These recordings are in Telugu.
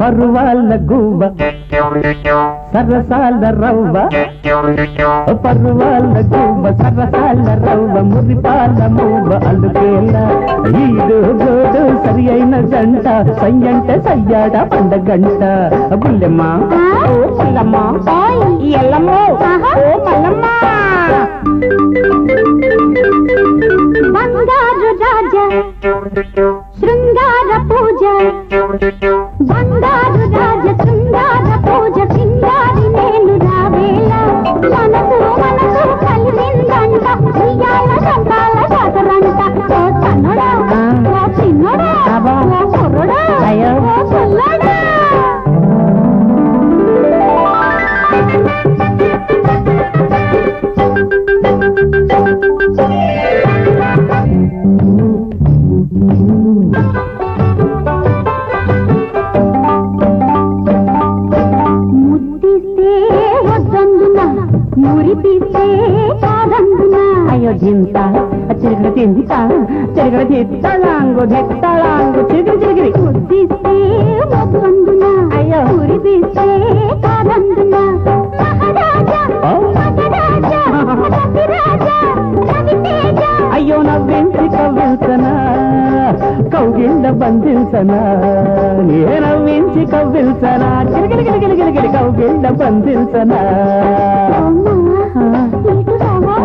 పరువాళ్ళ గువ్వ సరసాల రవ్వ, పరువాళ్ళ గువ్వ సరసాల రవ్వ, మురిపాల మువ్వ అల్లుకేలా ఈడు గోడు సరి అయిన జంట, సయ్యంటే సయ్యాడ పండగంట. బుల్లెమ్మ ఓ పుల్లమ్మ ఎల్లమ్మ ఓ మల్లమ్మ. బంగారు రాజా శృంగార పూజ, బంగారు రాజ శృంగార పూజ, సింగారి నేను రావేళ మనసు మనసు కలిసిందంట, ఉయ్యాల సంతాల జాతరంట. ఓ తన్నుడా ఓ చిన్నుడా ఓ కుర్రుడా ఓ పుల్లడా. అయ్యో జింత చిరుగడ చింత చిరుగడ చిత్తలాంగు జిత్తలాంగు చిరుగిరి చిరిగిరి ఉద్దిస్తే వద్దందునా, అయ్యో ఉరిదిస్తే కాదందునా. అయ్యో నవ్వించి కవ్విల్సనా కౌగిళ్ళ బంధించనా, నే నవ్వించి కవ్విల్సనా గిరిగిరి గిరిగిరి గిరిగిరి కౌగిళ్ళ బంధించనా.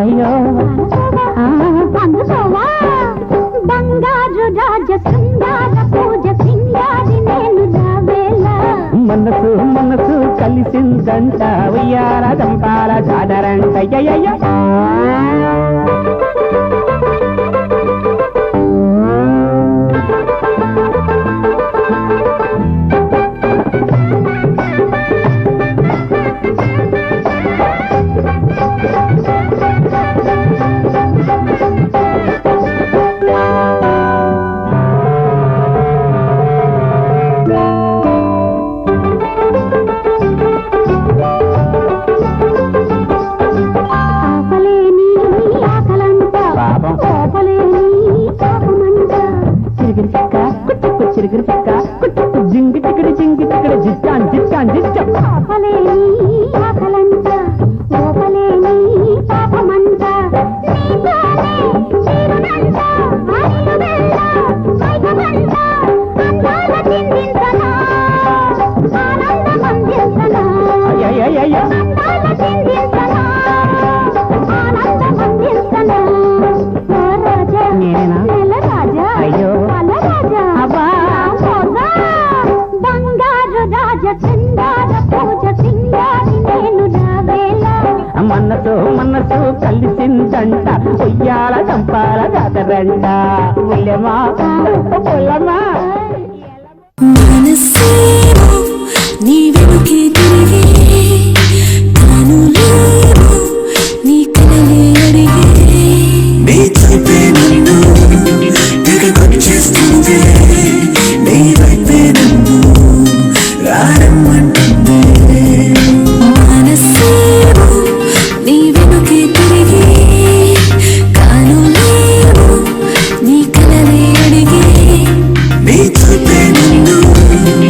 అయ్యో బంగారు రాజ శృంగార పూజ, సింగారి నేను రావేళ మనసు మనసు కలిసిందంట, ఉయ్యాల చంపాల జాతరంట. చిరుగిరి పిక్క కుట్టు జింగి టిక్కడి జింగి టిక్కడి జిచ్చాన్ జిచ్చాన్ జిచ్చం. ఆపలేని ఆకలంట ఓపలేని పాపమంట, నీతోనే తీరునంట ఆయిలు వెళ్ళ మైకమంట. అందాల చిందించనా ఆనందం అందించనా, అందాల చిందించనా ఆనందం అందించనా. ఓ రాజా నెల రాజా అయ్యో రాజా అబ్బా బంగారు రాజ శృంగార పూజ, సింగారి నేను రావేళ మనసు మనసు కలిసిందంట, ఉయ్యాల చంపాల జాతరంట. పుల్లెమా పుల్లమ్మా మనసేమో నీ వెనుకే తిరిగే కనులే